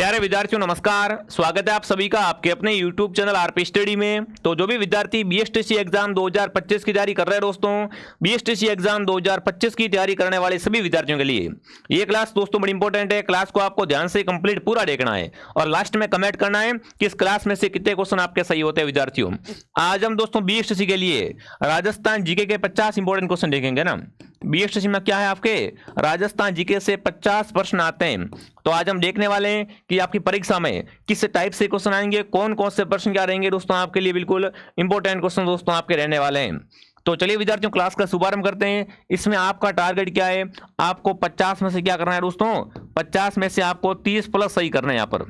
प्यारे विद्यार्थियों नमस्कार, स्वागत है आप सभी का आपके अपने YouTube चैनल आरपी स्टडी में। तो जो भी विद्यार्थी बीएसटीसी एग्जाम 2025 की तैयारी कर रहे हैं दोस्तों, बीएसटीसी एग्जाम 2025 की तैयारी करने वाले सभी विद्यार्थियों के लिए ये क्लास दोस्तों बड़ी इंपॉर्टेंट है। क्लास को आपको ध्यान से कंप्लीट पूरा देखना है और लास्ट में कमेंट करना है कि इस क्लास में से कितने क्वेश्चन आपके सही होते हैं। विद्यार्थियों आज हम दोस्तों बीएसटीसी के लिए राजस्थान जीके के 50 इंपॉर्टेंट क्वेश्चन देखेंगे ना। बीएसटीसी में क्या है, आपके राजस्थान जीके से 50 प्रश्न आते हैं। तो आज हम देखने वाले हैं कि आपकी परीक्षा में किस टाइप से क्वेश्चन आएंगे, कौन कौन से प्रश्न क्या रहेंगे दोस्तों आपके लिए बिल्कुल इंपॉर्टेंट क्वेश्चन दोस्तों आपके रहने वाले हैं। तो चलिए विद्यार्थियों क्लास का शुभारंभ करते हैं। इसमें आपका टारगेट क्या है, आपको 50 में से क्या करना है दोस्तों, 50 में से आपको 30 प्लस सही करना है। यहाँ पर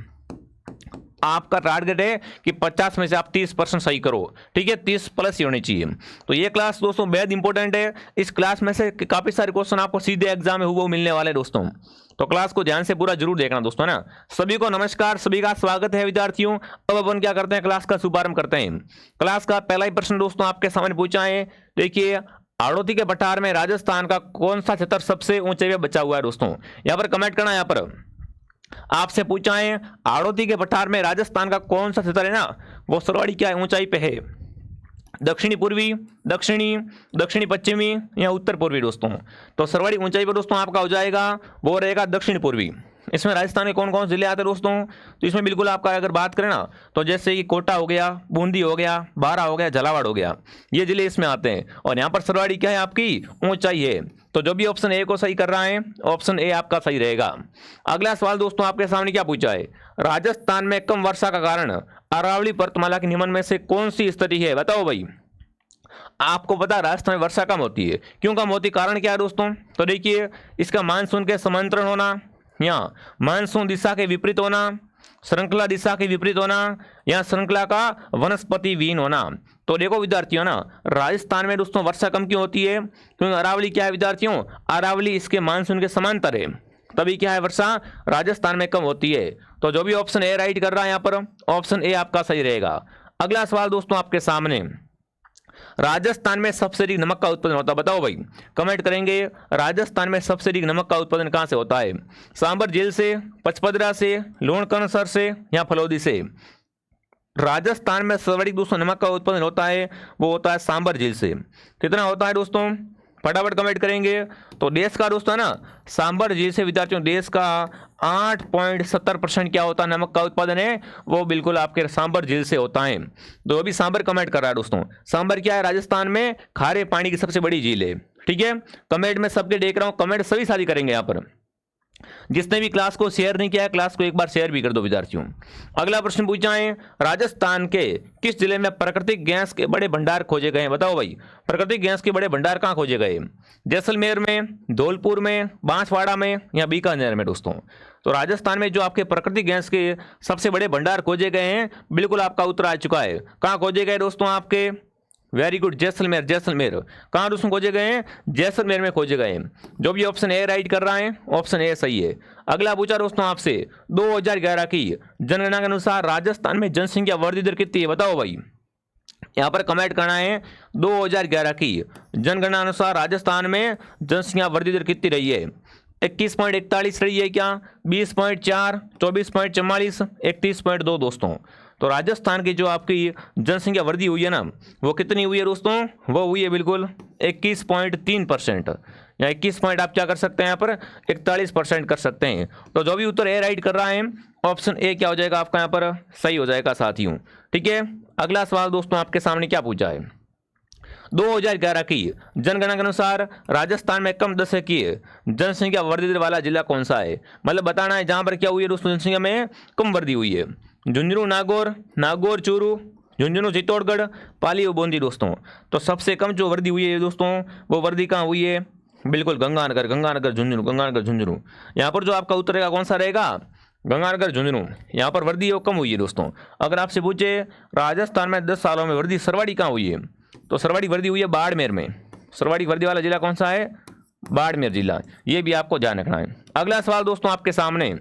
आपका टारगेट है कि 50 में से आप 30% सही करो, ठीक है, 30 प्लस ही होनी चाहिए। तो ये क्लास दोस्तों बेहद इंपॉर्टेंट है। इस क्लास में से काफी सारे क्वेश्चन आपको सीधे एग्जाम में हुए मिलने वाले दोस्तों। तो क्लास को ध्यान से पूरा जरूर देखना दोस्तों ना। सभी को नमस्कार, सभी का स्वागत है विद्यार्थियों। अब अपन क्या करते हैं, क्लास का शुभारंभ करते हैं। क्लास का पहला ही प्रश्न दोस्तों आपके सामने पूछा है। देखिए, हाड़ौती के पठार में राजस्थान का कौन सा क्षेत्र सबसे ऊंचे पे बचा हुआ है दोस्तों, यहाँ पर कमेंट करना। यहाँ पर आपसे पूछा है हाड़ौती के पठार में राजस्थान का कौन सा क्षेत्र है ना, वो सरवाड़ी क्या है, ऊंचाई पे है, दक्षिणी पूर्वी, दक्षिणी पश्चिमी या उत्तर पूर्वी दोस्तों। तो सरवाड़ी ऊंचाई पर दोस्तों आपका हो जाएगा, वो रहेगा दक्षिण पूर्वी। इसमें राजस्थान के कौन कौन से जिले आते हैं दोस्तों, तो इसमें बिल्कुल आपका अगर बात करें ना, तो जैसे कि कोटा हो गया, बूंदी हो गया, बारा हो गया, झालावाड़ हो गया, ये जिले इसमें आते हैं। और यहाँ पर सरवाड़ी क्या है, आपकी ऊंचाई है। तो जो भी ऑप्शन ए को सही कर रहा है, ऑप्शन ए आपका सही रहेगा। अगला सवाल दोस्तों आपके सामने क्या पूछा है, राजस्थान में कम वर्षा का कारण अरावली पर्वतमाला के निम्न में से कौन सी स्थिति है, बताओ भाई। आपको पता है राजस्थान में वर्षा कम होती है, क्यों कम होती, कारण क्या है दोस्तों। तो देखिए, इसका मानसून के समांतरण होना, या मानसून दिशा के विपरीत होना, श्रृंखला दिशा के विपरीत होना, या श्रृंखला का वनस्पति विहीन होना। तो देखो विद्यार्थियों ना, राजस्थान में दोस्तों वर्षा कम क्यों होती है, क्योंकि अरावली क्या है विद्यार्थियों, अरावली इसके मानसून के समांतर है, तभी क्या है वर्षा राजस्थान में कम होती है। तो जो भी ऑप्शन ए राइट कर रहा है यहाँ पर, ऑप्शन ए आपका सही रहेगा। अगला सवाल दोस्तों आपके सामने, राजस्थान में सबसे अधिक नमक का उत्पादन होता है, बताओ भाई। कमेंट करेंगे, राजस्थान में सबसे अधिक नमक का उत्पादन कहां से होता है, सांबर झील से, पचपदरा से, लूणकरणसर से या फलोदी से। राजस्थान में सर्वाधिक दोस्तों नमक का उत्पादन होता है, वो होता है सांबर झील से। कितना होता है दोस्तों, फटाफट कमेंट करेंगे। तो देश का दोस्तों ना सांबर झील से विद्यार्थियों देश का 8.70% क्या होता है, नमक का उत्पादन है, वो बिल्कुल आपके सांबर झील से होता है। तो अभी सांबर कमेंट कर रहा है दोस्तों। सांबर क्या है, राजस्थान में खारे पानी की सबसे बड़ी झील है, ठीक है। कमेंट में सबके देख रहा हूं, कमेंट सभी सारी करेंगे यहाँ पर। जिसने भी क्लास को शेयर नहीं किया है, क्लास को एक बार शेयर भी कर दो विद्यार्थियों। अगला प्रश्न पूछा है, राजस्थान के किस जिले में प्राकृतिक गैस के बड़े भंडार खोजे गए हैं, बताओ भाई। प्राकृतिक गैस के बड़े भंडार कहां खोजे गए, जैसलमेर में, धौलपुर में, बांसवाड़ा में या बीकानेर में दोस्तों। तो राजस्थान में जो आपके प्राकृतिक गैस के सबसे बड़े भंडार खोजे गए हैं, बिल्कुल आपका उत्तर आ चुका है। कहां खोजे गए दोस्तों आपके, वेरी गुड, जैसलमेर। जैसलमेर कहाँ दोस्तों खोजे गए हैं, जैसलमेर में खोजे गए हैं। जो भी ऑप्शन ए राइट कर रहा है, ऑप्शन ए सही है। अगला पूछा दोस्तों आपसे, 2011 की जनगणना के अनुसार राजस्थान में जनसंख्या वृद्धि दर कितनी है, बताओ भाई। यहाँ पर कमेंट करना है, 2011 की जनगणना अनुसार राजस्थान में जनसंख्या वृद्धि दर कितनी रही है। 21.41 रही है क्या, 20.4, 24.44, 31.2 दोस्तों। तो राजस्थान की जो आपकी जनसंख्या वृद्धि हुई है ना, वो कितनी हुई है दोस्तों, वो हुई है बिल्कुल 21.3%, या 21 पॉइंट आप क्या कर सकते हैं यहाँ पर 41% कर सकते हैं। तो जो भी उत्तर ए राइट कर रहा है, ऑप्शन ए क्या हो जाएगा आपका यहाँ पर सही हो जाएगा साथियों, ठीक है। अगला सवाल दोस्तों आपके सामने क्या पूछा है, 2011 की जनगणना के अनुसार राजस्थान में कम दशकीय जनसंख्या वृद्धि दर वाला जिला कौन सा है, मतलब बताना है जहां पर क्या हुई है दोस्तों, जनसंख्या में कम वृद्धि हुई है। झुंझुनू नागौर चूरू, झुंझुनू चित्तौड़गढ़, पाली और बूंदी दोस्तों। तो सबसे कम जो वृद्धि हुई है दोस्तों, वो वृद्धि कहाँ हुई है, बिल्कुल गंगानगर झुंझुनू। यहाँ पर जो आपका उत्तर रहेगा कौन सा रहेगा, गंगानगर झुंझुनू। यहाँ पर वृद्धि कम हुई है दोस्तों। अगर आपसे पूछे राजस्थान में 10 सालों में वृद्धि सर्वाधिक कहाँ हुई है, तो सर्वाधिक वृद्धि हुई है बाड़मेर में। सर्वाधिक वृद्धि वाला जिला कौन सा है, बाड़मेर जिला, ये भी आपको ध्यान रखना है। अगला सवाल दोस्तों आपके सामने,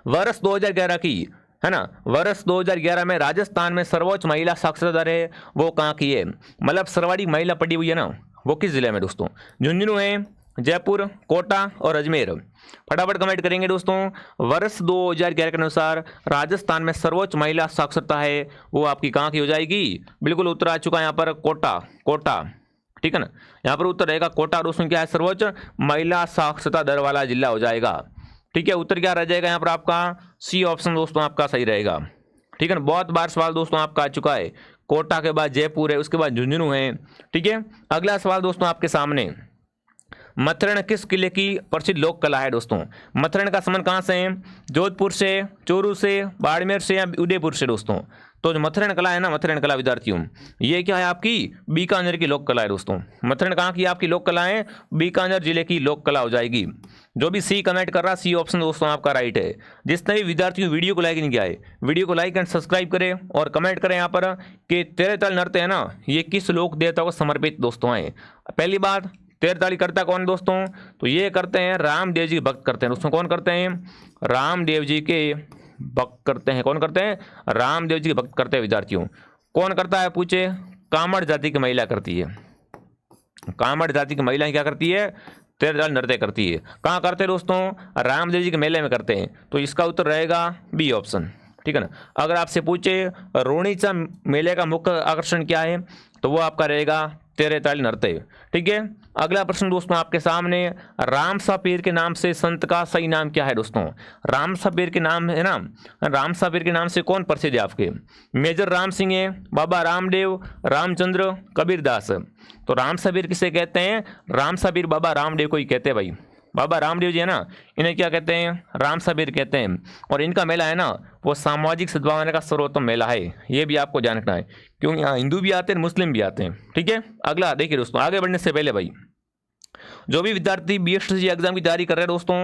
वर्ष 2011 की है ना, वर्ष 2011 में राजस्थान में सर्वोच्च महिला साक्षरता दर है, वो कहाँ की है, मतलब सर्वाधिक महिला पढ़ी हुई है ना, वो किस जिले में दोस्तों, झुंझुनू है, जयपुर, कोटा और अजमेर। फटाफट कमेंट करेंगे दोस्तों। वर्ष 2011 के अनुसार राजस्थान में सर्वोच्च महिला साक्षरता है वो आपकी कहाँ की हो जाएगी? बिल्कुल उत्तर आ चुका है यहाँ पर कोटा, कोटा, ठीक है ना। यहाँ पर उत्तर रहेगा कोटा। दोस्तों क्या है? सर्वोच्च महिला साक्षरता दर वाला जिला हो जाएगा, ठीक है। उत्तर क्या रह जाएगा यहाँ पर आपका? सी ऑप्शन दोस्तों आपका सही रहेगा, ठीक है ना। बहुत बार सवाल दोस्तों आपका आ चुका है। कोटा के बाद जयपुर है, उसके बाद झुंझुनू है, ठीक है। अगला सवाल दोस्तों आपके सामने, मथुरण किस किले की प्रसिद्ध लोक कला है दोस्तों? मथुरण का संबंध कहाँ से है? जोधपुर से, चोरू से, बाड़मेर से या उदयपुर से दोस्तों? तो जो मथुरण कला है ना, मथुरण कला विद्यार्थियों, ये क्या है आपकी? बीकानेर की लोक कला है दोस्तों। मथुरण कहाँ की आपकी लोक कला है? बीकानेर जिले की लोक कला हो जाएगी। जो भी सी कमेंट कर रहा, सी ऑप्शन दोस्तों आपका राइट है। जिसने भी विद्यार्थियों वीडियो को लाइक नहीं किया है, वीडियो को लाइक एंड सब्सक्राइब करें और कमेंट करें यहाँ पर कि 13 ताल नृत्य है ना, ये किस लोक देवता को समर्पित दोस्तों है। पहली बात, 13 ताली करता कौन दोस्तों? तो ये करते हैं रामदेव जी के भक्त करते हैं दोस्तों। कौन करते हैं? रामदेव जी के भक्त करते हैं। कौन करते हैं? रामदेव जी के भक्त करते हैं विद्यार्थियों। कौन करता है पूछे? कामड़ जाति की महिला करती है। कामड़ जाति की महिला क्या करती है? 13 ताल नृत्य करती है। कहाँ करते हैं दोस्तों? रामदेव जी के मेले में करते हैं। तो इसका उत्तर रहेगा बी ऑप्शन, ठीक है ना। अगर आपसे पूछे रोहिणी मेले का मुख्य आकर्षण क्या है, तो वो आपका रहेगा 13 ताल नृत्य, ठीक है। अगला प्रश्न दोस्तों आपके सामने, रामसा पीर के नाम से संत का सही नाम क्या है दोस्तों? रामसा पीर के नाम है ना, रामसा पीर के नाम से कौन प्रसिद्ध है आपके? मेजर राम सिंह है, बाबा रामदेव, रामचंद्र, कबीरदास। तो रामसा पीर किसे कहते हैं? रामसा पीर बाबा रामदेव को ही कहते हैं भाई। बाबा रामदेव जी है ना, इन्हें क्या कहते हैं? रामसा पीर कहते हैं। और इनका मेला है ना, वो सामाजिक सद्भावना का सर्वोत्तम मेला है, ये भी आपको जानना है, क्योंकि यहाँ हिंदू भी आते हैं, मुस्लिम भी आते हैं, ठीक है। अगला देखिए दोस्तों, आगे बढ़ने से पहले भाई, जो भी विद्यार्थी बीएसटीसी एग्जाम की तैयारी कर रहे हैं दोस्तों,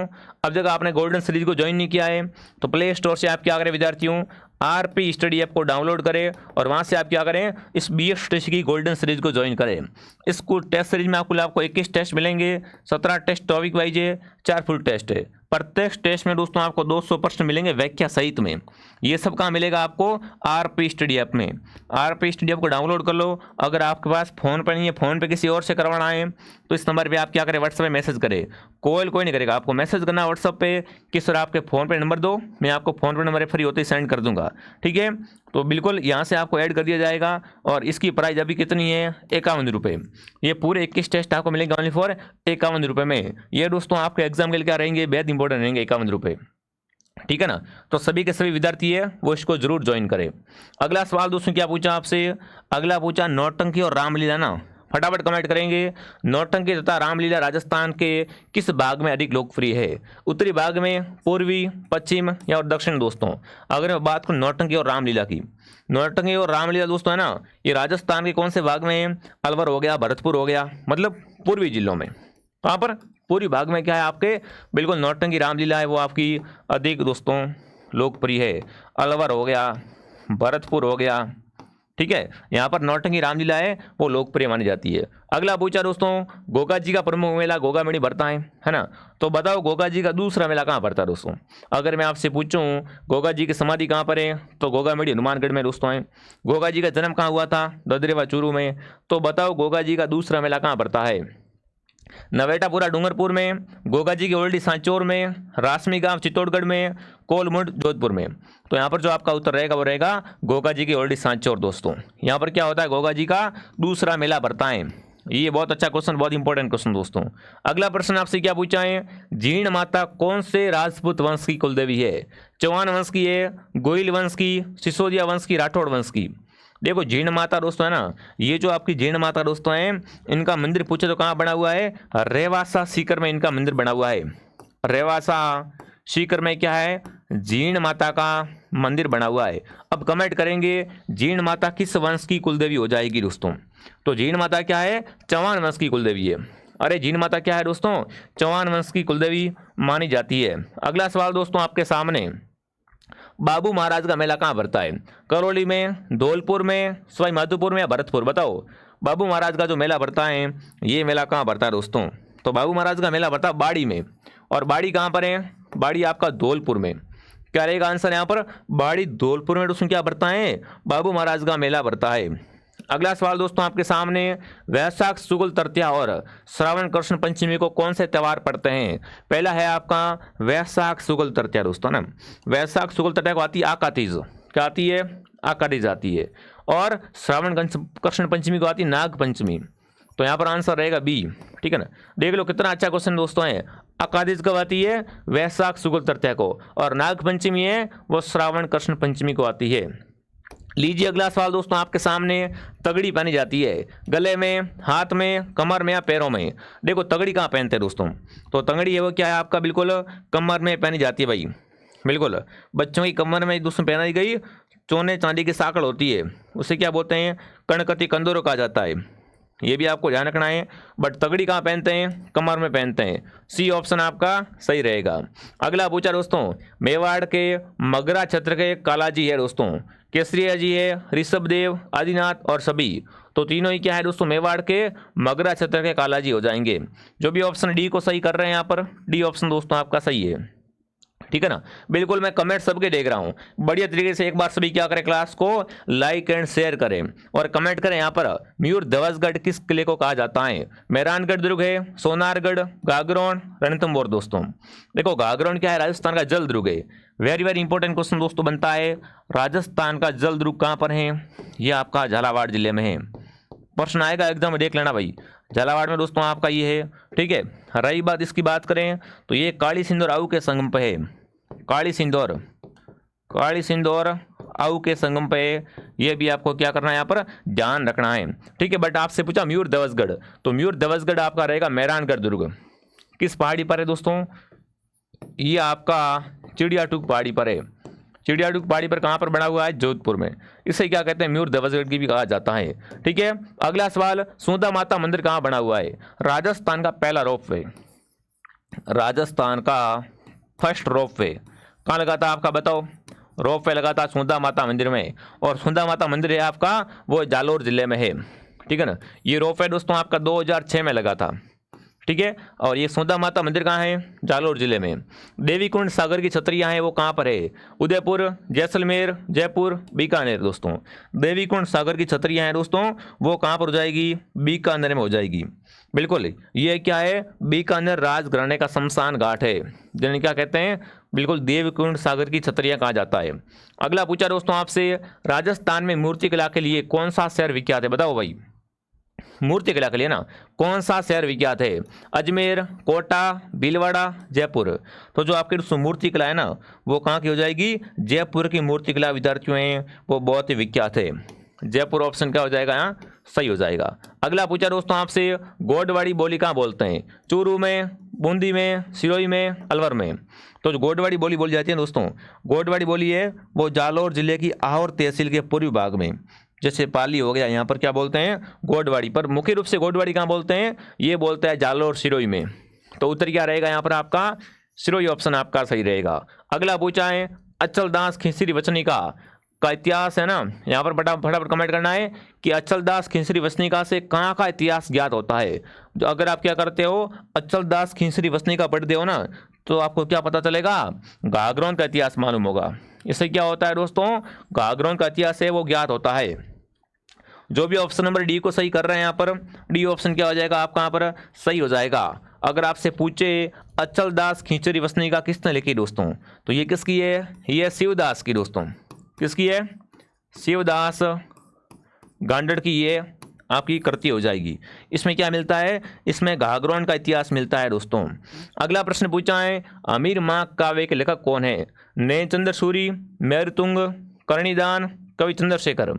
अब जगह आपने गोल्डन सीरीज को ज्वाइन नहीं किया है तो प्ले स्टोर से आप क्या करें विद्यार्थियों? आरपी स्टडी ऐप को डाउनलोड करें और वहां से आप क्या करें? इस बीएसटीसी की गोल्डन सीरीज को ज्वाइन करें। इस टेस्ट सीरीज में आपको 21 टेस्ट मिलेंगे, 17 टेस्ट टॉपिक वाइज है, 4 फुल टेस्ट है। प्रत्येक टेस्ट में दोस्तों आपको 200 प्रश्न मिलेंगे व्याख्या सहित में। ये सब कहाँ मिलेगा आपको? आरपी स्टडी ऐप में। आरपी स्टडी ऐप को डाउनलोड कर लो। अगर आपके पास फोन पर नहीं है, फोन पे किसी और से करवाना है, तो इस नंबर पे आप क्या करें? व्हाट्सएप पे मैसेज करें। कॉल कोई नहीं करेगा, आपको मैसेज करना व्हाट्सएप पे कि सर आपके फ़ोन पे नंबर दो, मैं आपको फ़ोन पे नंबर फ्री होते ही सेंड कर दूंगा, ठीक है। तो बिल्कुल यहाँ से आपको ऐड कर दिया जाएगा। और इसकी प्राइस अभी कितनी है? 51 रुपये। ये पूरे 21 टेस्ट आपको मिलेंगे ओनली फॉर 51 रुपये में। ये दोस्तों आपके एग्जाम के लिए क्या रहेंगे? बेहद इंपॉर्टेंट रहेंगे 51 रुपये, ठीक है ना। तो सभी के सभी विद्यार्थी है वो इसको जरूर ज्वाइन करें। अगला सवाल दोस्तों क्या पूछा आपसे? अगला पूछा नौटंकी और रामलीला ना, फटाफट कमेंट करेंगे। नौटंकी तथा रामलीला राजस्थान के किस भाग में अधिक लोकप्रिय है? उत्तरी भाग में, पूर्वी, पश्चिम या और दक्षिण दोस्तों? अगर मैं बात करूं नौटंकी और रामलीला की, नौटंकी और रामलीला दोस्तों है ना, ये राजस्थान के कौन से भाग में है? अलवर हो गया, भरतपुर हो गया, मतलब पूर्वी जिलों में। कहाँ पर? पूर्वी भाग में क्या है आपके? बिल्कुल नौटंकी रामलीला है वो आपकी अधिक दोस्तों लोकप्रिय है। अलवर हो गया, भरतपुर हो गया, ठीक है। यहाँ पर नौटंकी रामलीला है वो लोकप्रिय मानी जाती है। अगला पूछा दोस्तों, गोगा जी का प्रमुख मेला गोगा मेड़ी भरता है ना, तो बताओ गोगा जी का दूसरा मेला कहाँ भरता है दोस्तों? अगर मैं आपसे पूछूं गोगा जी की समाधि कहाँ पर है, तो गोगा मेड़ी हनुमानगढ़ में दोस्तों है। गोगा जी का जन्म कहाँ हुआ था? ददरेवा चूरू में। तो बताओ गोगा जी का दूसरा मेला कहाँ भरता है? नवेटापुरा डूंगरपुर में, गोगा जी की ओल्डी सांचौर में, रासमी गांव चित्तौड़गढ़ में, कोलमुंड जोधपुर में। तो यहाँ पर जो आपका उत्तर रहेगा वो रहेगा गोगा जी की ओल्डी सांचौर दोस्तों। यहाँ पर क्या होता है? गोगा जी का दूसरा मेला भरता है। ये बहुत अच्छा क्वेश्चन, बहुत इंपॉर्टेंट क्वेश्चन दोस्तों। अगला प्रश्न आपसे क्या पूछा है? जीर्ण माता कौन से राजपूत वंश की कुलदेवी है? चौहान वंश की है, गोइल वंश की, सिसोदिया वंश की, राठौड़ वंश की? देखो जीर्ण माता दोस्तों है ना, ये जो आपकी जीर्ण माता दोस्तों हैं, इनका मंदिर पूछे तो कहाँ बना हुआ है? रेवासा सीकर में इनका मंदिर बना हुआ है। रेवासा सीकर में क्या है? जीर्ण माता का मंदिर बना हुआ है। अब कमेंट करेंगे जीर्ण माता किस वंश की कुलदेवी हो जाएगी दोस्तों? तो जीर्ण माता क्या है? चौहान वंश की कुलदेवी है। अरे जीर्ण माता क्या है दोस्तों? चौहान वंश की कुलदेवी मानी जाती है। अगला सवाल दोस्तों आपके सामने, बाबू महाराज का मेला कहाँ भरता है? करौली में, धौलपुर में, सवाई माधोपुर में या भरतपुर? बताओ बाबू महाराज का जो मेला भरता है ये मेला कहाँ भरता है दोस्तों? तो बाबू महाराज का मेला भरता है बाड़ी में। और बाड़ी कहाँ पर है? बाड़ी आपका धौलपुर में। क्या रहेगा आंसर यहाँ पर? बाड़ी धौलपुर में दोस्तों क्या भरता है? बाबू महाराज का मेला भरता है। अगला सवाल दोस्तों आपके सामने, वैशाख शुक्ल तृतीया और श्रावण कृष्ण पंचमी को कौन से त्यौहार पड़ते हैं? पहला है आपका वैशाख शुक्ल तृतीया दोस्तों ना, वैशाख शुक्ल तृतीया को आती है आकातीज, क्या आती है? आकातीज आती है। और श्रावण कृष्ण पंचमी को आती है नाग पंचमी। तो यहाँ पर आंसर रहेगा बी, ठीक है ना। देख लो कितना अच्छा क्वेश्चन दोस्तों है। आकातीज कब आती है? वैशाख शुक्ल तृतीया को। और नाग पंचमी है वो श्रावण कृष्ण पंचमी को आती है। लीजिए अगला सवाल दोस्तों आपके सामने, तगड़ी पहनी जाती है गले में, हाथ में, कमर में या पैरों में? देखो तगड़ी कहाँ पहनते हैं दोस्तों? तो तगड़ी है वो क्या है आपका, बिल्कुल कमर में पहनी जाती है भाई, बिल्कुल। बच्चों की कमर में दोस्तों पहनाई गई सोने चांदी की साकड़ होती है, उसे क्या बोलते हैं? कणकती कंदोरो कहा जाता है। ये भी आपको ध्यान रखना है। बट तगड़ी कहाँ पहनते हैं? कमर में पहनते हैं। सी ऑप्शन आपका सही रहेगा। अगला पूछा दोस्तों, मेवाड़ के मगरा क्षेत्र के कालाजी है दोस्तों, केसरिया जी है, ऋषभदेव, आदिनाथ और सभी। तो तीनों ही क्या है दोस्तों? मेवाड़ के मगरा क्षेत्र के कालाजी हो जाएंगे। जो भी ऑप्शन डी को सही कर रहे हैं यहाँ पर, डी ऑप्शन दोस्तों आपका सही है, ठीक है ना। बिल्कुल मैं कमेंट सबके देख रहा हूँ, बढ़िया तरीके से एक बार सभी क्या करें, क्लास को लाइक एंड शेयर करें और कमेंट करें। यहाँ पर मयूर ध्वजगढ़ किस किले को कहा जाता है? मेहरानगढ़ दुर्ग है, सोनारगढ़, गागरोन, रणथंभौर दोस्तों। देखो गागरोन क्या है? राजस्थान का जल दुर्ग है। वेरी वेरी इंपॉर्टेंट क्वेश्चन दोस्तों बनता है, राजस्थान का जल दुर्ग कहाँ पर है? ये आपका झालावाड़ जिले में है। प्रश्न आएगा एग्जाम में, देख लेना भाई। झालावाड़ में दोस्तों आपका ये है, ठीक है। रही बात इसकी बात करें तो ये काली सिंदूर आऊ के संगम पे है। काली सिंदूर आऊ के संगम पे, ये भी आपको क्या करना है यहाँ पर ध्यान रखना है, ठीक है। बट आपसे पूछा मयूर ध्वजगढ़, तो मयूर ध्वजगढ़ आपका रहेगा मेहरानगढ़ दुर्ग। किस पहाड़ी पर है दोस्तों? ये आपका चिड़ियाटूक पहाड़ी पर है। चिड़ियाटूक पहाड़ी पर कहाँ पर बना हुआ है? जोधपुर में। इसे क्या कहते हैं? मयूर ध्वजगढ़ की भी कहा जाता है, ठीक है। अगला सवाल, सुंदा माता मंदिर कहाँ बना हुआ है? राजस्थान का पहला रोपवे, राजस्थान का फर्स्ट रोपवे कहाँ लगा था आपका? बताओ। रोपवे लगा था सुंदा माता मंदिर में। और सुंदा माता मंदिर है आपका वो जालोर जिले में है, ठीक है ना। ये रोपवे दोस्तों आपका 2006 में लगा था, ठीक है। और ये सुंदा माता मंदिर कहाँ है? जालोर जिले में। देवी कुंड सागर की छतरियाँ हैं वो कहाँ पर है? उदयपुर, जैसलमेर, जयपुर, बीकानेर दोस्तों। देवी कुंड सागर की छतरियाँ हैं दोस्तों वो कहाँ पर हो जाएगी? बीकानेर में हो जाएगी, बिल्कुल। ये क्या है? बीकानेर राजघराने का शमशान घाट है, जिन्हें क्या कहते हैं? बिल्कुल देवी कुंड सागर की छतरियाँ कहा जाता है। अगला पूछा दोस्तों आपसे, राजस्थान में मूर्तिकला के लिए कौन सा शहर विख्यात है? बताओ भाई, मूर्तिकला के लिए ना कौन सा शहर विख्यात है? अजमेर, कोटा, भीलवाड़ा, जयपुर। तो जो आपकी दोस्तों मूर्तिकला है ना वो कहाँ की हो जाएगी? जयपुर की मूर्तिकला विद्यार्थियों हैं वो बहुत ही विख्यात है। जयपुर ऑप्शन क्या हो जाएगा? यहाँ सही हो जाएगा। अगला पूछा दोस्तों आपसे, गोडवाड़ी बोली कहाँ बोलते हैं? चूरू में, बूंदी में, सिरोही में, अलवर में। तो जो गोडवाड़ी बोली बोली जाती है दोस्तों, गोडवाड़ी बोली है वो जालोर जिले की आहोर तहसील के पूर्वी भाग में, जैसे पाली हो गया, यहाँ पर क्या बोलते हैं? गोडवाड़ी। पर मुख्य रूप से गोडवाड़ी कहाँ बोलते हैं? ये बोलते हैं जालोर सिरोही में। तो उत्तर क्या रहेगा यहाँ पर आपका? सिरोही ऑप्शन आपका सही रहेगा। अगला पूछा है, अचलदास खिंसरी वचनिका का इतिहास है ना, यहाँ पर फटाफट कमेंट करना है कि अचलदास खिंसरी वचनिका से कहाँ का इतिहास ज्ञात होता है। जो अगर आप क्या करते हो, अचलदास खिंसरी वचनिका पढ़ते हो ना, तो आपको क्या पता चलेगा? गागरोन का इतिहास मालूम होगा। इससे क्या होता है दोस्तों? गागरोन का इतिहास है वो ज्ञात होता है। जो भी ऑप्शन नंबर डी को सही कर रहे हैं यहाँ पर, डी ऑप्शन क्या हो जाएगा आपका? यहाँ पर सही हो जाएगा। अगर आपसे पूछे अचलदास खिंसरी वचनिका किसने लिखी दोस्तों, तो ये किसकी है? ये शिवदास की दोस्तों। किसकी है? शिवदास गांडड़ की ये आपकी कृति हो जाएगी। इसमें क्या मिलता है? इसमें गागरोन का इतिहास मिलता है दोस्तों। अगला प्रश्न पूछा है, अमीर माँ काव्य के लेखक कौन है? नैनचंद्र सूरी, मेरुतुंग, कर्णिदान, कवि चंद्रशेखर।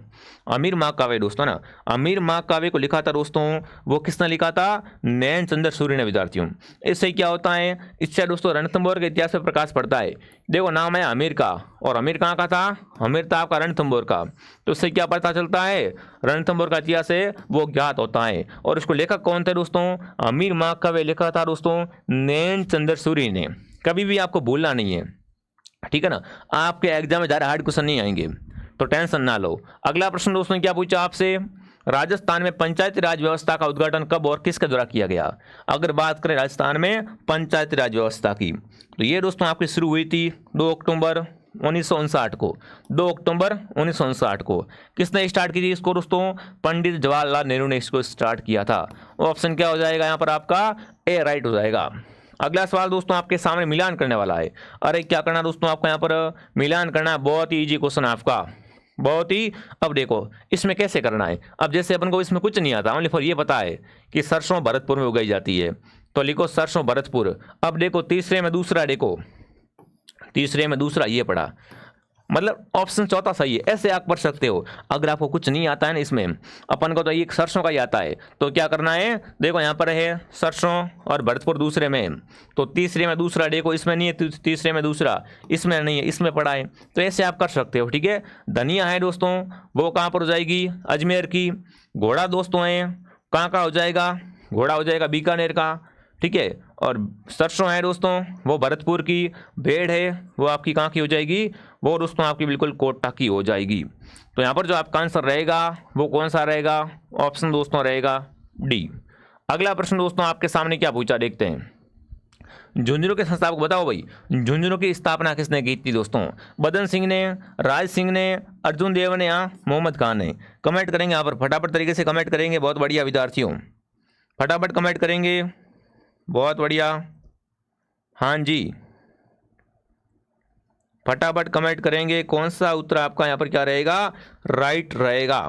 अमीर माँ काव्य दोस्तों ना, अमीर माँ काव्य को लिखा था दोस्तों वो किसने लिखा था? नैनचंद्र सूरी ने विद्यार्थियों। इससे क्या होता है? इससे दोस्तों रणथंभौर के इतिहास पर प्रकाश पड़ता है। देखो नाम है अमीर का, और अमीर कहाँ का था? अमीर था आपका रणथंभौर का। तो इससे क्या पता चलता है? रणथंभौर का इतिहास है वो ज्ञात होता है। और उसको लेखक कौन थे दोस्तों? अमीर माँ काव्य लिखा था दोस्तों नैनचंद्र सूरी ने। कभी भी आपको भूलना नहीं है, ठीक है ना। आपके एग्जाम में ज़्यादा हार्ड क्वेश्चन नहीं आएंगे, तो टेंशन ना लो। अगला प्रश्न दोस्तों ने क्या पूछा आपसे, राजस्थान में पंचायती राज व्यवस्था का उद्घाटन कब और किसके द्वारा किया गया? अगर बात करें राजस्थान में पंचायती राज व्यवस्था की, तो ये दोस्तों आपकी शुरू हुई थी 2 अक्टूबर 1959 को, 2 अक्टूबर 1959 को। किसने स्टार्ट की थी इसको दोस्तों? पंडित जवाहरलाल नेहरू ने इसको स्टार्ट किया था। ऑप्शन क्या हो जाएगा यहाँ पर आपका? ए राइट हो जाएगा। अगला सवाल दोस्तों आपके सामने मिलान करने वाला है। अरे क्या करना दोस्तों आपको यहाँ पर? मिलान करना है। बहुत ही इजी क्वेश्चन है आपका, बहुत ही। अब देखो इसमें कैसे करना है। अब जैसे अपन को इसमें कुछ नहीं आता, ओनली फॉर ये पता है कि सरसों भरतपुर में उगाई जाती है, तो लिखो सरसों भरतपुर। अब देखो तीसरे में दूसरा, देखो तीसरे में दूसरा ये पड़ा, मतलब ऑप्शन चौथा सही है। ऐसे आप पढ़ सकते हो। अगर आपको कुछ नहीं आता है ना इसमें, अपन को तो ये सरसों का ही आता है, तो क्या करना है? देखो यहाँ पर है सरसों और भरतपुर दूसरे में, तो तीसरे में दूसरा देखो, इसमें नहीं है, तीसरे में दूसरा, इसमें नहीं है, इसमें पड़ा है, तो ऐसे आप कर सकते हो। ठीक है। धनिया है दोस्तों, वो कहाँ पर हो जाएगी? अजमेर की। घोड़ा दोस्तों है, कहाँ का हो जाएगा? घोड़ा हो जाएगा बीकानेर का। ठीक है। और सरसों है दोस्तों, वो भरतपुर की। भेड़ है, वो आपकी कहाँ की हो जाएगी? वो दोस्तों आपकी बिल्कुल कोटा की हो जाएगी। तो यहाँ पर जो आपका आंसर रहेगा वो कौन सा रहेगा? ऑप्शन दोस्तों रहेगा डी। अगला प्रश्न दोस्तों आपके सामने क्या पूछा, देखते हैं। झुंझुनू के संस्थापक बताओ भाई, झुंझुनू की स्थापना किसने की थी दोस्तों? बदन सिंह ने, राज सिंह ने, अर्जुन देव ने या मोहम्मद खान ने? कमेंट करेंगे यहाँ पर, फटाफट तरीके से कमेंट करेंगे। बहुत बढ़िया विद्यार्थियों, फटाफट कमेंट करेंगे। बहुत बढ़िया, हाँ जी, फटाफट कमेंट करेंगे। कौन सा उत्तर आपका यहाँ पर क्या रहेगा? राइट रहेगा।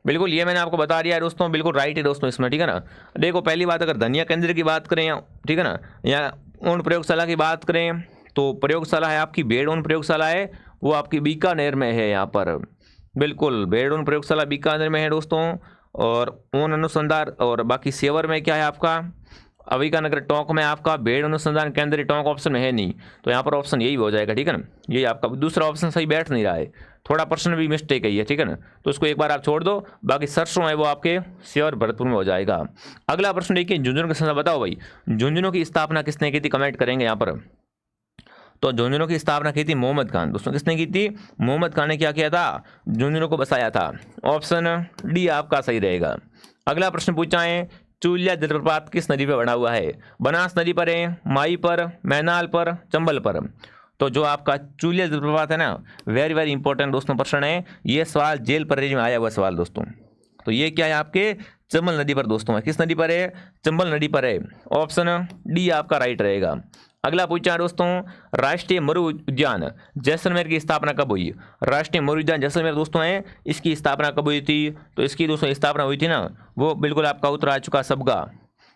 बिल्कुल, ये मैंने आपको बता दिया है दोस्तों, बिल्कुल राइट है दोस्तों इसमें। ठीक है ना। देखो पहली बात, अगर धनिया केंद्र की बात करें, ठीक है ना, या उन प्रयोगशाला की बात करें, तो प्रयोगशाला है आपकी भेड़ उन प्रयोगशाला है, वो आपकी बीकानेर में है। यहाँ पर बिल्कुल भेड़ उन प्रयोगशाला बीकानेर में है दोस्तों। और ऊन अनुसंधान और बाकी सेवर में क्या है आपका? अविकानगर टोंक में आपका भेड़ अनुसंधान केंद्र। टोंक ऑप्शन में है नहीं, तो यहाँ पर ऑप्शन यही हो जाएगा। ठीक है ना। ये आपका दूसरा ऑप्शन सही बैठ नहीं रहा है, थोड़ा पर्सन भी मिस्टेक है ये। ठीक है ना। तो उसको एक बार आप छोड़ दो, बाकी सरसों है वो आपके सेवर भरतपुर में हो जाएगा। अगला प्रश्न देखिए, झुंझुनू की संस्था बताओ भाई, झुंझुनू की स्थापना किसने की थी? कमेंट करेंगे यहाँ पर। तो झुंझुनू की स्थापना की थी मोहम्मद खान दोस्तों। किसने की थी? मोहम्मद खान ने क्या किया था? झुंझुनू को बसाया था। ऑप्शन डी आपका सही रहेगा। अगला प्रश्न पूछा है, चूलिया जलप्रपात किस नदी पर बना हुआ है? बनास नदी पर है, माई पर, मैनाल पर, चंबल पर? तो जो आपका चूलिया जलप्रपात है ना, वेरी वेरी इंपॉर्टेंट दोस्तों प्रश्न है ये। सवाल जेल परहेज में आया हुआ सवाल दोस्तों। तो ये क्या है आपके? चंबल नदी पर दोस्तों है। किस नदी पर है? चंबल नदी पर है। ऑप्शन डी आपका राइट रहेगा। अगला पूछा है दोस्तों, राष्ट्रीय मरु उद्यान जैसलमेर की स्थापना कब हुई? राष्ट्रीय मरु उद्यान जैसलमेर दोस्तों है, इसकी स्थापना कब हुई थी? तो इसकी दोस्तों स्थापना हुई थी ना, वो बिल्कुल आपका उत्तर आ चुका सबका,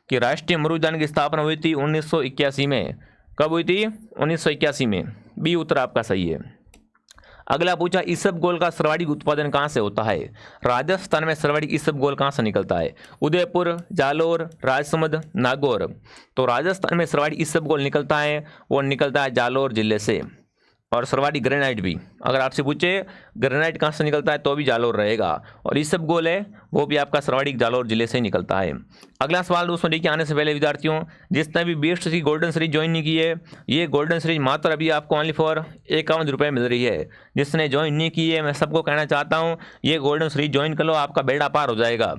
कि राष्ट्रीय मरु उद्यान की स्थापना हुई थी 1981 में। कब हुई थी? 1981 में। बी उत्तर आपका सही है। अगला पूछा, इसबगोल का सर्वाधिक उत्पादन कहाँ से होता है? राजस्थान में सर्वाधिक इसबगोल कहाँ से निकलता है? उदयपुर, जालोर, राजसमंद, नागौर? तो राजस्थान में सर्वाधिक इसबगोल निकलता है, वो निकलता है जालोर जिले से। और सर्वाधिक ग्रेनाइट भी, अगर आपसे पूछे ग्रेनाइट कहाँ से निकलता है तो भी जालोर रहेगा। और इसबगोल है वो भी आपका सर्वाधिक जालोर जिले से निकलता है। अगला सवाल दोस्तों देखिए, आने से पहले विद्यार्थियों जिसने भी BSTC गोल्डन सीरीज ज्वाइन नहीं की है, ये गोल्डन सीरीज मात्र अभी आपको ओनली फॉर 51 रुपये मिल रही है। जिसने ज्वाइन नहीं की है, मैं सबको कहना चाहता हूँ ये गोल्डन सीरीज ज्वाइन कर लो, आपका बेड़ा पार हो जाएगा।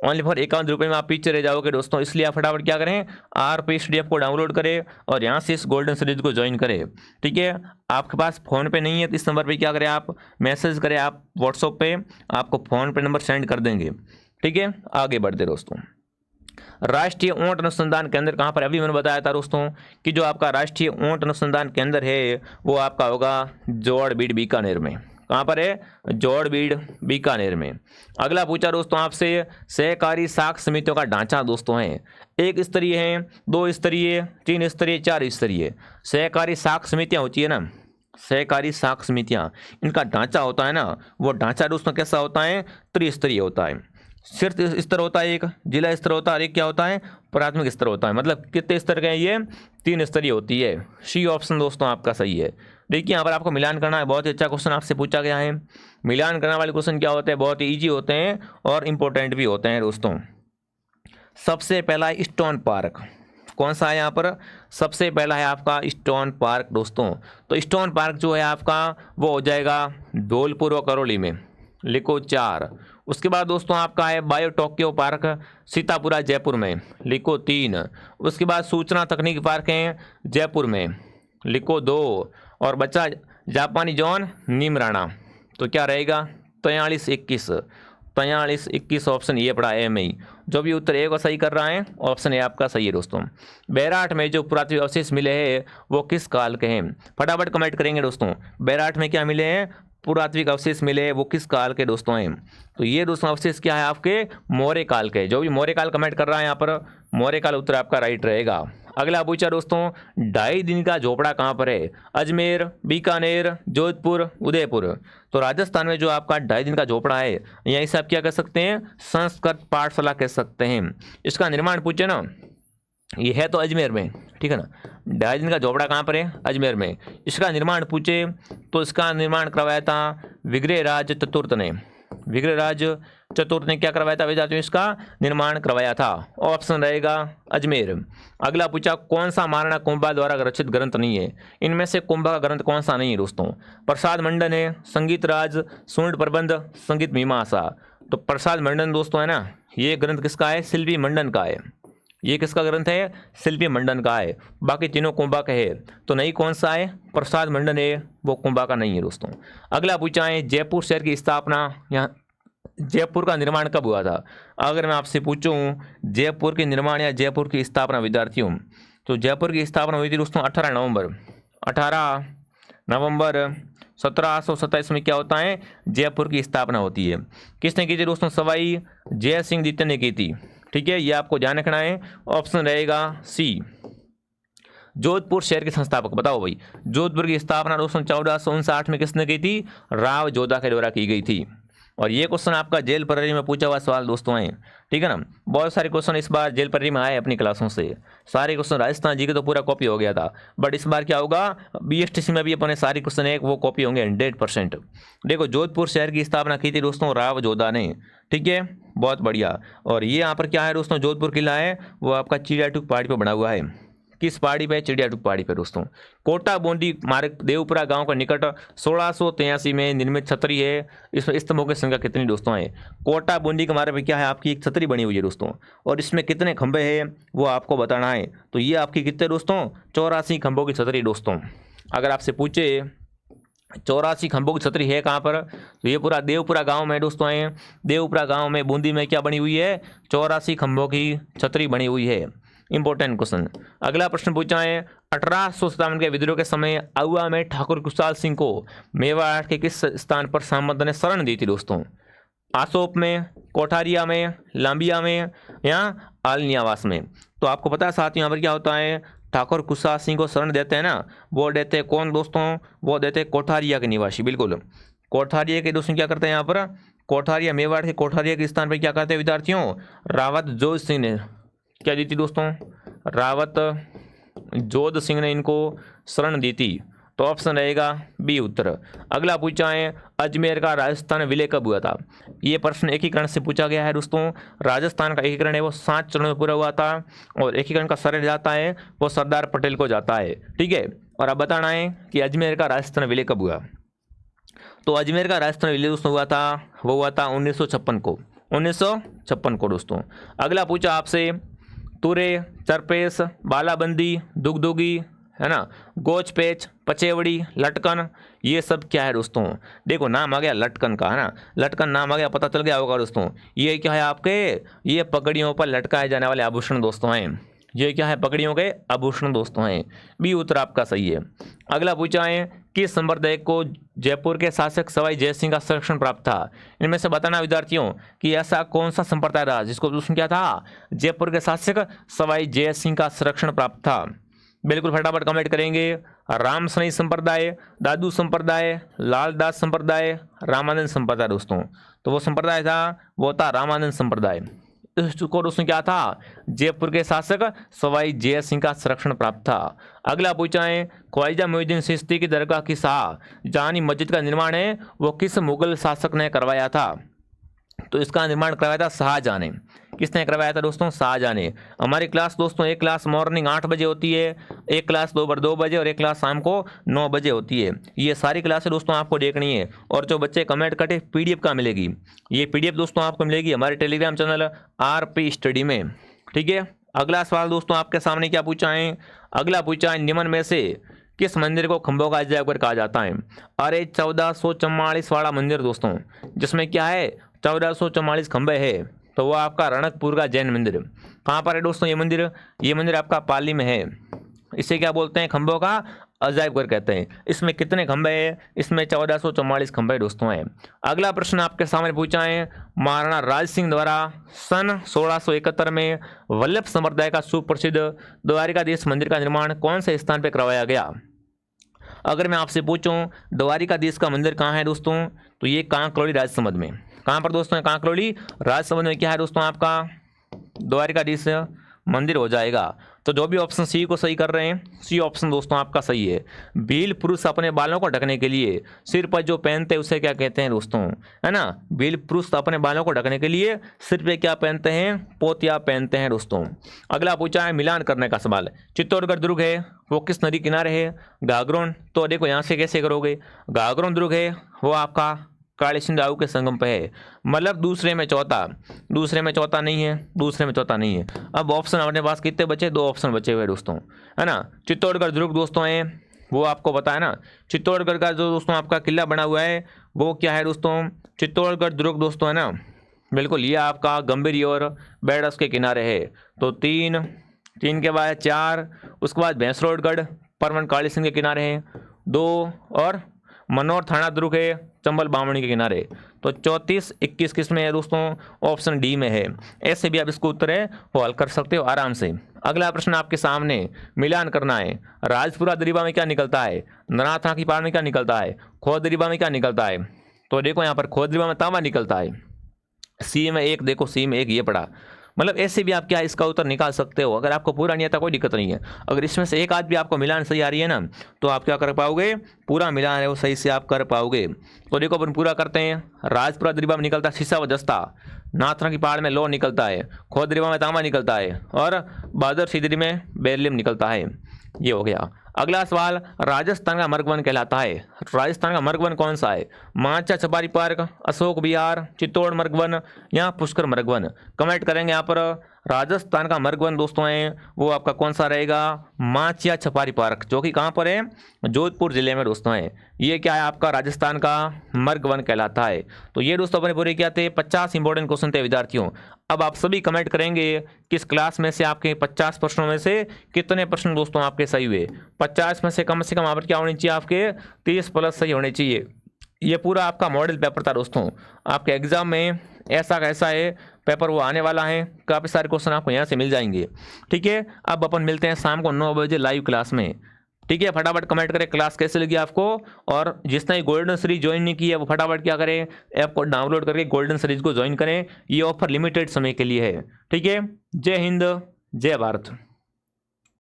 ओनली फॉर 51 रुपये में आप पीछे रह जाओगे दोस्तों। इसलिए आप फटाफट क्या करें, RPSTD को डाउनलोड करें और यहाँ से इस गोल्डन सीरीज को ज्वाइन करें। ठीक है। आपके पास फ़ोन पे नहीं है तो इस नंबर पे क्या करें, आप मैसेज करें, आप व्हाट्सएप पे आपको फ़ोन पे नंबर सेंड कर देंगे। ठीक है। आगे बढ़ते दोस्तों, राष्ट्रीय ऊंट अनुसंधान केंद्र कहाँ पर? अभी मैंने बताया था दोस्तों कि जो आपका राष्ट्रीय ऊंट अनुसंधान केंद्र है वो आपका होगा जोड़बीड़ बीकानेर में। कहाँ पर है? जोड़बीड़ बीकानेर में। अगला पूछा दोस्तों आपसे, सहकारी साख समितियों का ढांचा दोस्तों है, 1 स्तरीय है, 2 स्तरीय, 3 स्तरीय, 4 स्तरीय? सहकारी साख समितियाँ होती है ना, सहकारी साख समितियाँ, इनका ढांचा होता है ना, वो ढांचा दोस्तों कैसा होता है? त्रिस्तरीय होता है। शीर्ष स्तर होता है एक, जिला स्तर होता है, और एक क्या होता है? प्राथमिक स्तर होता है। मतलब कितने स्तर के हैं ये? 3 स्तरीय होती है। सी ऑप्शन दोस्तों आपका सही है। देखिए यहाँ पर आपको मिलान करना है, बहुत ही अच्छा क्वेश्चन आपसे पूछा गया है। मिलान करने वाले क्वेश्चन क्या होते हैं? बहुत ही ईजी होते हैं और इम्पोर्टेंट भी होते हैं दोस्तों। सबसे पहला स्टोन पार्क कौन सा है यहाँ पर? सबसे पहला है आपका स्टोन पार्क दोस्तों। तो स्टोन पार्क जो है आपका वो हो जाएगा धौलपुर व करौली में, लिखो 4। उसके बाद दोस्तों आपका है bio Tokyo park Sitapura Jaipur में, लिखो 3। उसके बाद सूचना तकनीकी पार्क है जयपुर में, लिखो 2। और बच्चा जापानी जॉन नीमराणा। तो क्या रहेगा 43-21, 43-21 ऑप्शन ये पड़ा ए में ही। जो भी उत्तर ए को सही कर रहा है ऑप्शन ए आपका सही है दोस्तों। बैराठ में जो पुरातत्व अवशेष मिले हैं वो किस काल के हैं? फटाफट कमेंट करेंगे दोस्तों। बैराठ में क्या मिले हैं? पुरातात्विक अवशेष मिले हैं, वो किस काल के दोस्तों हैं? तो ये दोस्तों अवशेष क्या है आपके? मौर्य काल के। जो भी मौर्य काल कमेंट कर रहा है यहाँ पर मौर्य काल उत्तर आपका राइट रहेगा। अगला पूछा दोस्तों 2.5 दिन का झोपड़ा कहाँ पर है? अजमेर, बीकानेर, जोधपुर, उदयपुर। तो राजस्थान में जो आपका 2.5 दिन का झोपड़ा है यहीं से आप क्या कर सकते हैं? संस्कृत पाठशाला कह सकते हैं। इसका निर्माण पूछे ना, ये है तो अजमेर में, ठीक है ना। 2.5 दिन का झोपड़ा कहाँ पर है? अजमेर में। इसका निर्माण पूछे तो इसका निर्माण करवाया था विग्रहराज चतुर्थ ने। विग्रहराज चतुर्थ ने क्या करवाया था विद्यार्थियों? इसका निर्माण करवाया था। ऑप्शन रहेगा अजमेर। अगला पूछा कौन सा महाराणा कुंभा द्वारा रचित ग्रंथ नहीं है? इनमें से कुंभा का ग्रंथ कौन सा नहीं है दोस्तों? प्रसाद मंडन है, संगीत राज, स्वर्ण प्रबंध, संगीत मीमांसा। तो प्रसाद मंडन दोस्तों है ना, ये ग्रंथ किसका है? शिल्पी मंडन का है। ये किसका ग्रंथ है? शिल्पी मंडन का है। बाकी तीनों कुंभा का है। तो नहीं कौन सा है? प्रसाद मंडन है, वो कुंभा का नहीं है दोस्तों। अगला पूछा है जयपुर शहर की स्थापना, यहाँ जयपुर का निर्माण कब हुआ था? अगर मैं आपसे पूछूं जयपुर के निर्माण या जयपुर की स्थापना विद्यार्थियों, तो जयपुर की स्थापना हुई थी दोस्तों 18 नवंबर 1727 में क्या होता है? जयपुर की स्थापना होती है। किसने की थी दोस्तों? सवाई जय सिंह द्वितीय ने की थी। ठीक है, ये आपको ध्यान रखना है। ऑप्शन रहेगा सी। जोधपुर शहर के संस्थापक बताओ भाई। जोधपुर की स्थापना दोस्तों 1459 में किसने की थी? राव जोधा के द्वारा की गई थी। और ये क्वेश्चन आपका जेल प्रहरी में पूछा हुआ सवाल दोस्तों है, ठीक है ना। बहुत सारे क्वेश्चन इस बार जेल प्रहरी में आए अपनी क्लासों से। सारे क्वेश्चन राजस्थान जी के तो पूरा कॉपी हो गया था, बट इस बार क्या होगा बीएसटीसी में भी अपने सारे क्वेश्चन एक वो कॉपी होंगे 100%। देखो जोधपुर शहर की स्थापना की थी दोस्तों राव जोधा ने, ठीक है, बहुत बढ़िया। और ये यहाँ पर क्या है दोस्तों? जोधपुर किला है, वो आपका चिड़ियाटूक पहाड़ी पर बना हुआ है। किस पहाड़ी पे? चिड़ियाटूक पहाड़ी पे दोस्तों। कोटा बूंदी मार्ग देवपुरा गांव का निकट 1683 में निर्मित छतरी है। इसमें स्तंभों की संख्या कितनी दोस्तों है? कोटा बूंदी के मार्ग पे क्या है आपकी? एक छतरी बनी हुई है दोस्तों, और इसमें कितने खंभे हैं वो आपको बताना है। तो ये आपकी कितने दोस्तों? 84 खंभों की छतरी दोस्तों। अगर आपसे पूछे 84 खंभों की छतरी है कहाँ पर? तो ये पूरा देवपुरा गांव में दोस्तों है। देवपुरा गांव में बूंदी में क्या बनी हुई है? 84 खंभों की छतरी बनी हुई है। Important question. अगला प्रश्न पूछा है 1857 के विद्रोह के समय आउआ में ठाकुर कुशाल सिंह को मेवाड़ के किस स्थान पर सामंत ने शरण दी थी दोस्तों? आसोप में, कोठारिया में, लांबिया में या आलनियावास में? तो आपको पता है साथ यहाँ पर क्या होता है? ठाकुर कुशाल सिंह को शरण देते हैं ना, वो देते हैं कौन दोस्तों? वो देते हैं कोठारिया के निवासी। बिल्कुल, कोठारिया के दोस्तों क्या करते हैं यहाँ पर? कोठारिया, मेवाड़ के कोठारिया के स्थान पर क्या करते हैं विद्यार्थियों? रावत जोध सिंह ने क्या दी थी दोस्तों? रावत जोध सिंह ने इनको शरण दी थी। तो ऑप्शन रहेगा बी उत्तर। अगला पूछा है अजमेर का राजस्थान विलय कब हुआ था? ये प्रश्न एकीकरण से पूछा गया है दोस्तों। राजस्थान का एकीकरण है वो 7 चरणों में पूरा हुआ था, और एकीकरण का श्रेय जाता है वो सरदार पटेल को जाता है, ठीक है। और अब बताना है कि अजमेर का राजस्थान विलय कब हुआ? तो अजमेर का राजस्थान विलय दोस्तों हुआ था, वो हुआ था 1956 को, 1956 को दोस्तों। अगला पूछा आपसे तुरे, चरपेश, बालाबंदी, दुगदुगी, है ना, गोचपेच, पचेवड़ी, लटकन, ये सब क्या है दोस्तों? देखो नाम आ गया लटकन का, है ना, लटकन नाम आ गया, पता चल गया होगा दोस्तों। ये क्या है आपके? ये पगड़ियों पर लटकाए जाने वाले आभूषण दोस्तों हैं। ये क्या है? पगड़ियों के आभूषण दोस्तों हैं। बी उत्तर आपका सही है। अगला पूछा है किस संप्रदाय को जयपुर के शासक सवाई जय सिंह का संरक्षण प्राप्त था? इनमें से बताना विद्यार्थियों कि ऐसा कौन सा संप्रदाय रहा जिसको दोस्तों क्या था? जयपुर के शासक सवाई जय सिंह का संरक्षण प्राप्त था। बिल्कुल फटाफट कमेंट करेंगे। राम सनई संप्रदाय, दादू संप्रदाय, लालदास संप्रदाय, रामानंद संप्रदाय दोस्तों। तो वो संप्रदाय था, वो था रामानंद संप्रदाय। इसको दोस्तों क्या था? जयपुर के शासक सवाई जय सिंह का संरक्षण प्राप्त था। अगला पूछा है ख्वाजा मोइनुद्दीन चिश्ती की दरगाह की शाह जहानी मस्जिद का निर्माण है वो किस मुगल शासक ने करवाया था? तो इसका निर्माण करवाया था शाहजहां ने। किसने करवाया था दोस्तों? शाहजहां ने। हमारी क्लास दोस्तों एक क्लास मॉर्निंग 8 बजे होती है, एक क्लास दोपहर 2 बजे और एक क्लास शाम को 9 बजे होती है। ये सारी क्लासें दोस्तों आपको देखनी है। और जो बच्चे कमेंट करते पीडीएफ का मिलेगी, ये पीडीएफ दोस्तों आपको मिलेगी हमारे टेलीग्राम चैनल आरपी स्टडी में, ठीक है। अगला सवाल दोस्तों आपके सामने क्या पूछा है? अगला पूछा है निम्न में से किस मंदिर को खंभों का अजायबघर कहा जाता है? अरे 1444 वाला मंदिर दोस्तों, जिसमें क्या है 1444 खंभे है, तो वो आपका रणकपुर का जैन मंदिर। कहाँ पर है दोस्तों ये मंदिर? ये मंदिर आपका पाली में है। इसे क्या बोलते हैं? खंभों का अजायबघर कहते हैं। इसमें कितने खंभे हैं? इसमें 1444 खंभे दोस्तों हैं। अगला प्रश्न आपके सामने पूछा है, महाराणा राज सिंह द्वारा सन 1671 में वल्लभ संप्रदाय का सुप्रसिद्ध द्वारिकाधीश मंदिर का निर्माण कौन से स्थान पर करवाया गया? अगर मैं आपसे पूछूं द्वारिकाधीश का मंदिर कहाँ है दोस्तों, तो ये कांकरोली राजसमंद में। कहाँ पर दोस्तों? कांकरोली राजसमंद में क्या है दोस्तों? आपका द्वारिकाधीश मंदिर हो जाएगा। तो जो भी ऑप्शन सी को सही कर रहे हैं, सी ऑप्शन दोस्तों आपका सही है। भील पुरुष अपने बालों को ढकने के लिए सिर पर जो पहनते हैं उसे क्या कहते हैं दोस्तों? है ना, भील पुरुष अपने बालों को ढकने के लिए सिर पे क्या पहनते हैं? पोतिया पहनते हैं दोस्तों। अगला पूछा है मिलान करने का सवाल। चित्तौड़गढ़ दुर्ग है वो किस नदी किनारे है? घाघरोन। तो देखो यहाँ से कैसे करोगे, घाघरोन दुर्ग है वो आपका काली सिंधु के संगम पे है, मतलब दूसरे में चौथा नहीं है, दूसरे में चौथा नहीं है। अब ऑप्शन अपने पास कितने बचे? 2 ऑप्शन बचे हुए दोस्तों, है ना। चित्तौड़गढ़ दुर्ग दोस्तों है वो आपको पता है ना, चित्तौड़गढ़ का जो दोस्तों आपका किला बना हुआ है वो क्या है दोस्तों? चित्तौड़गढ़ दुर्ग दोस्तों, है ना, बिल्कुल। ये आपका गंभीरी और बेडस के किनारे है। तो 3 के बाद 4, उसके बाद भैंसरोडगढ़ परमन काली सिंह के किनारे है 2, और मनोर थाना दुर्ग है चंबल बामणी के किनारे। तो 34, 21 किस में है दोस्तों? ऑप्शन डी में है। ऐसे भी आप इसको उत्तर है वो हल कर सकते हो आराम से। अगला प्रश्न आपके सामने मिलान करना है। राजपुरा दरीबा में क्या निकलता है? नराथा की पार में क्या निकलता है? खोद दरीबा में क्या निकलता है? तो देखो यहाँ पर खोद दरीबा में तांबा निकलता है। सी में 1, देखो सी में 1 ये पड़ा, मतलब ऐसे भी आप क्या इसका उत्तर निकाल सकते हो। अगर आपको पूरा नहीं आता कोई दिक्कत नहीं है, अगर इसमें से एक आध भी आपको मिलान सही आ रही है ना, तो आप क्या कर पाओगे? पूरा मिलान है वो सही से आप कर पाओगे। तो देखो अपन पूरा करते हैं। राजपुरा दरीबा में निकलता है शीशा व जस्ता, नाथना की पहाड़ में लो निकलता है, खोद दरीबा में तांबा निकलता है, और बहादुर सीदरी में बेरलियम निकलता है। ये हो गया। अगला सवाल, राजस्थान का मर्गवन कहलाता है। राजस्थान का मर्गवन कौन सा है? माचा छपारी पार्क, अशोक विहार, चित्तौड़ मर्गवन या पुष्कर मर्गवन? कमेंट करेंगे यहाँ पर। राजस्थान का मर्गवन दोस्तों है वो आपका कौन सा रहेगा? माचिया छपारी पार्क, जो कि कहाँ पर है? जोधपुर जिले में दोस्तों है। ये क्या है आपका? राजस्थान का मर्गवन कहलाता है। तो ये दोस्तों अपने पूरे क्या थे? 50 इंपॉर्टेंट क्वेश्चन थे विद्यार्थियों। अब आप सभी कमेंट करेंगे किस क्लास में से आपके 50 प्रश्नों में से कितने प्रश्न दोस्तों आपके सही हुए। 50 में से कम यहाँ पर क्या होनी चाहिए? आपके 30+ सही होने चाहिए। ये पूरा आपका मॉडल पेपर था दोस्तों। आपके एग्जाम में ऐसा कैसा है पेपर वो आने वाला है, काफ़ी सारे क्वेश्चन आपको यहाँ से मिल जाएंगे। ठीक है, अब अपन मिलते हैं शाम को 9 बजे लाइव क्लास में। ठीक है, फटाफट कमेंट करें क्लास कैसे लगी आपको, और जिसने गोल्डन सीरीज ज्वाइन नहीं की है वो फटाफट क्या करें? ऐप को डाउनलोड करके गोल्डन सीरीज को ज्वाइन करें। ये ऑफर लिमिटेड समय के लिए है। ठीक है, जय हिंद, जय भारत।